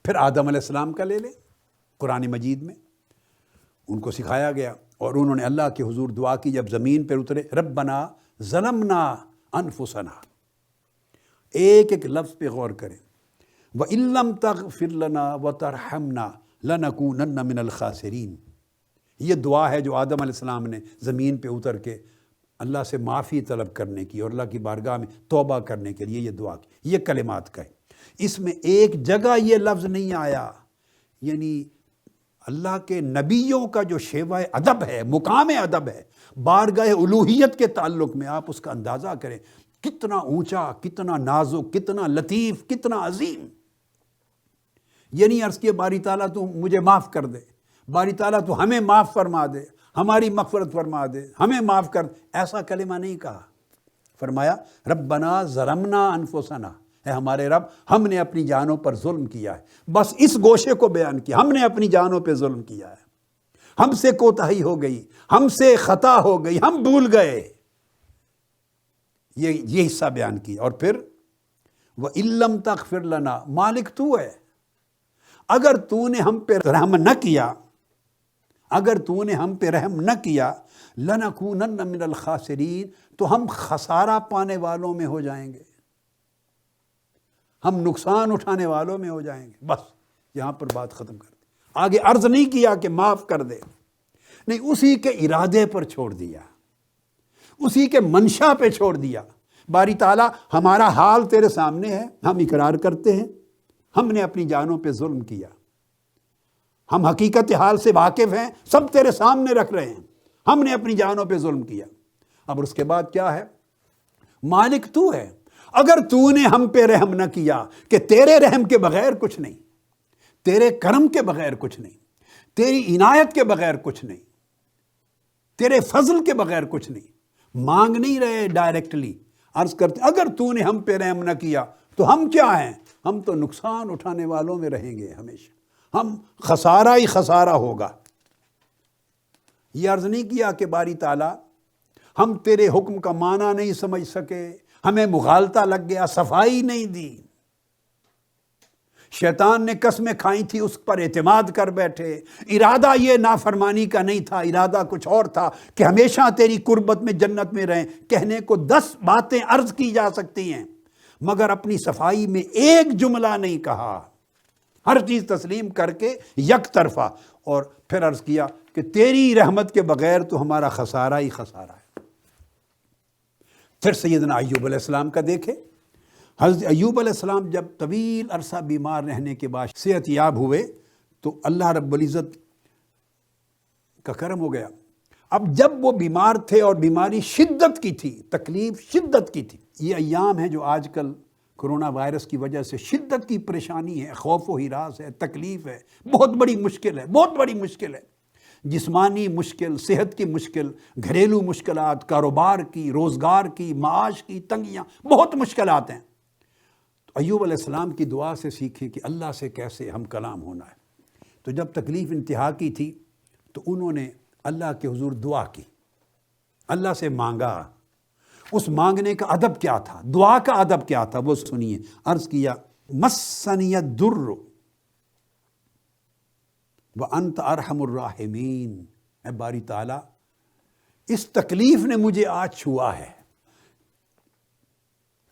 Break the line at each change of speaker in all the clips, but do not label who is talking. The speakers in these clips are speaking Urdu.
پھر آدم علیہ السلام کا لے لیں، قرآن مجید میں ان کو سکھایا گیا اور انہوں نے اللہ کے حضور دعا کی جب زمین پر اترے، ربنا ظلمنا انفسنا، ایک ایک لفظ پہ غور کریں، وَإِن لَّمْ تَغْفِرْ لَنَا وَتَرْحَمْنَا لَنَكُونَنَّ مِنَ الْخَاسِرِينَ۔ یہ دعا ہے جو آدم علیہ السلام نے زمین پہ اتر کے اللہ سے معافی طلب کرنے کی اور اللہ کی بارگاہ میں توبہ کرنے کے لیے یہ دعا کی، یہ کلمات کا ہے۔ اس میں ایک جگہ یہ لفظ نہیں آیا، یعنی اللہ کے نبیوں کا جو شیوہ ادب ہے، مقام ادب ہے بارگاہ الوہیت کے تعلق میں، آپ اس کا اندازہ کریں کتنا اونچا، کتنا نازک، کتنا لطیف، کتنا عظیم۔ یہ نہیں عرض کیا باری تعالیٰ تو مجھے معاف کر دے، باری تعالیٰ تو ہمیں معاف فرما دے، ہماری مغفرت فرما دے، ہمیں معاف کر دے، ایسا کلمہ نہیں کہا۔ فرمایا ربنا ظلمنا انفسنا، اے ہمارے رب ہم نے اپنی جانوں پر ظلم کیا ہے، بس اس گوشے کو بیان کیا، ہم نے اپنی جانوں پہ ظلم کیا ہے، ہم سے کوتاہی ہو گئی، ہم سے خطا ہو گئی، ہم بھول گئے، یہ حصہ بیان کیا۔ اور پھر وَإِن لَّمْ تَغْفِرْ لَنَا، مالک تو ہے، اگر تو نے ہم پہ رحم نہ کیا، اگر تو نے ہم پہ رحم نہ کیا، لَنَكُونَنَّ مِنَ الْخَاسِرِينَ، تو ہم خسارہ پانے والوں میں ہو جائیں گے، ہم نقصان اٹھانے والوں میں ہو جائیں گے۔ بس یہاں پر بات ختم کر دی، آگے عرض نہیں کیا کہ معاف کر دے، نہیں، اسی کے ارادے پر چھوڑ دیا، اسی کے منشا پہ چھوڑ دیا۔ باری تعالیٰ ہمارا حال تیرے سامنے ہے، ہم اقرار کرتے ہیں ہم نے اپنی جانوں پہ ظلم کیا، ہم حقیقت حال سے واقف ہیں، سب تیرے سامنے رکھ رہے ہیں، ہم نے اپنی جانوں پہ ظلم کیا۔ اب اس کے بعد کیا ہے؟ مالک تو ہے، اگر تو نے ہم پہ رحم نہ کیا، کہ تیرے رحم کے بغیر کچھ نہیں، تیرے کرم کے بغیر کچھ نہیں، تیری عنایت کے بغیر کچھ نہیں، تیرے فضل کے بغیر کچھ نہیں، مانگ نہیں رہے، ڈائریکٹلی عرض کرتے اگر تو نے ہم پہ رحم نہ کیا تو ہم کیا ہیں؟ ہم تو نقصان اٹھانے والوں میں رہیں گے ہمیشہ، ہم خسارہ ہی خسارہ ہوگا۔ یہ عرض نہیں کیا کہ باری تعالیٰ ہم تیرے حکم کا معنی نہیں سمجھ سکے، ہمیں مغالطہ لگ گیا، صفائی نہیں دی، شیطان نے قسمیں کھائی تھی اس پر اعتماد کر بیٹھے، ارادہ یہ نافرمانی کا نہیں تھا، ارادہ کچھ اور تھا کہ ہمیشہ تیری قربت میں جنت میں رہیں۔ کہنے کو 10 باتیں عرض کی جا سکتی ہیں، مگر اپنی صفائی میں ایک جملہ نہیں کہا، ہر چیز تسلیم کر کے یک طرفہ، اور پھر عرض کیا کہ تیری رحمت کے بغیر تو ہمارا خسارہ ہی خسارہ ہے۔ پھر سیدنا ایوب علیہ السلام کا دیکھیں، حضرت ایوب علیہ السلام جب طویل عرصہ بیمار رہنے کے بعد صحت یاب ہوئے تو اللہ رب العزت کا کرم ہو گیا۔ اب جب وہ بیمار تھے اور بیماری شدت کی تھی، تکلیف شدت کی تھی، یہ ایام ہیں جو آج کل کرونا وائرس کی وجہ سے شدت کی پریشانی ہے، خوف و ہراس ہے، تکلیف ہے، بہت بڑی مشکل ہے، بہت بڑی مشکل ہے، جسمانی مشکل، صحت کی مشکل، گھریلو مشکلات، کاروبار کی، روزگار کی، معاش کی تنگیاں، بہت مشکلات ہیں۔ تو ایوب علیہ السلام کی دعا سے سیکھیں کہ اللہ سے کیسے ہم کلام ہونا ہے۔ تو جب تکلیف انتہا کی تھی تو انہوں نے اللہ کے حضور دعا کی، اللہ سے مانگا۔ اس مانگنے کا ادب کیا تھا، دعا کا ادب کیا تھا، وہ سنیے۔ عرض کیا مسنی الضر وانت ارحم الراحمین، اے باری تعالیٰ اس تکلیف نے مجھے آج چھوا ہے،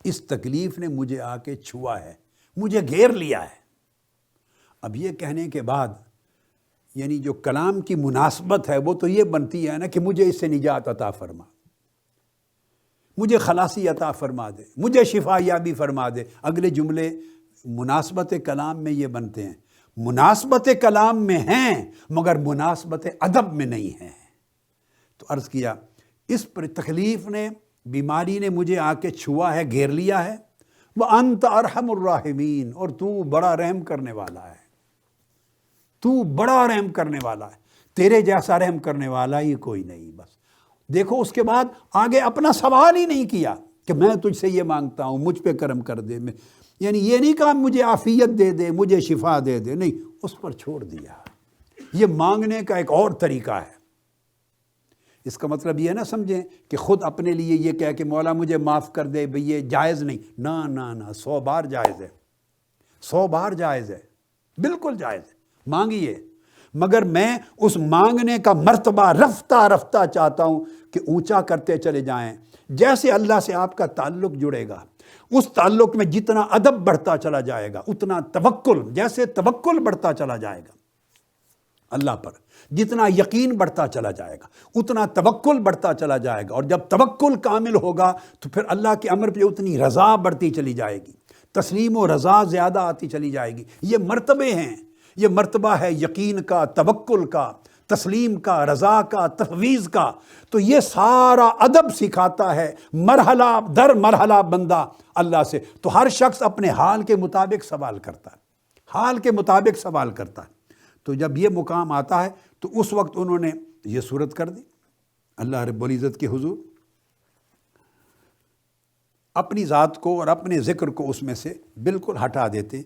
اس تکلیف نے مجھے آ کے چھوا ہے، مجھے گھیر لیا ہے۔ اب یہ کہنے کے بعد یعنی جو کلام کی مناسبت ہے وہ تو یہ بنتی ہے نا کہ مجھے اس سے نجات عطا فرما، مجھے خلاصی عطا فرما دے، مجھے شفا یابی فرما دے۔ اگلے جملے مناسبت کلام میں یہ بنتے ہیں، مناسبت کلام میں ہیں مگر مناسبت ادب میں نہیں ہیں۔ تو عرض کیا اس پر تکلیف نے، بیماری نے مجھے آ کے چھوا ہے، گھیر لیا ہے، وَأَنْتَ أَرْحَمُ الراحمین، اور تو بڑا رحم کرنے والا ہے، تو بڑا رحم کرنے والا ہے، تیرے جیسا رحم کرنے والا ہی کوئی نہیں۔ بس دیکھو اس کے بعد آگے اپنا سوال ہی نہیں کیا کہ میں تجھ سے یہ مانگتا ہوں مجھ پہ کرم کر دے، یعنی یہ نہیں کہا مجھے عافیت دے دے، مجھے شفا دے دے، نہیں، اس پر چھوڑ دیا۔ یہ مانگنے کا ایک اور طریقہ ہے۔ اس کا مطلب یہ نہ سمجھیں کہ خود اپنے لیے یہ کہہ کہ مولا مجھے معاف کر دے، بھئی یہ جائز نہیں، نہ 100 بار جائز ہے، 100 بار جائز ہے۔ بالکل جائز ہے، مانگیے، مگر میں اس مانگنے کا مرتبہ رفتہ رفتہ چاہتا ہوں کہ اونچا کرتے چلے جائیں۔ جیسے اللہ سے آپ کا تعلق جڑے گا، اس تعلق میں جتنا ادب بڑھتا چلا جائے گا، اتنا توکل، جیسے توکل بڑھتا چلا جائے گا اللہ پر، جتنا یقین بڑھتا چلا جائے گا اتنا توکل بڑھتا چلا جائے گا، اور جب توکل کامل ہوگا تو پھر اللہ کے امر پہ اتنی رضا بڑھتی چلی جائے گی، تسلیم و رضا زیادہ آتی چلی جائے گی۔ یہ مرتبے ہیں، یہ مرتبہ ہے یقین کا، توکل کا، تسلیم کا، رضا کا، تفویض کا۔ تو یہ سارا ادب سکھاتا ہے مرحلہ در مرحلہ بندہ اللہ سے۔ تو ہر شخص اپنے حال کے مطابق سوال کرتا ہے، حال کے مطابق سوال کرتا ہے۔ تو جب یہ مقام آتا ہے تو اس وقت انہوں نے یہ صورت کر دی، اللہ رب العزت کے حضور اپنی ذات کو اور اپنے ذکر کو اس میں سے بالکل ہٹا دیتے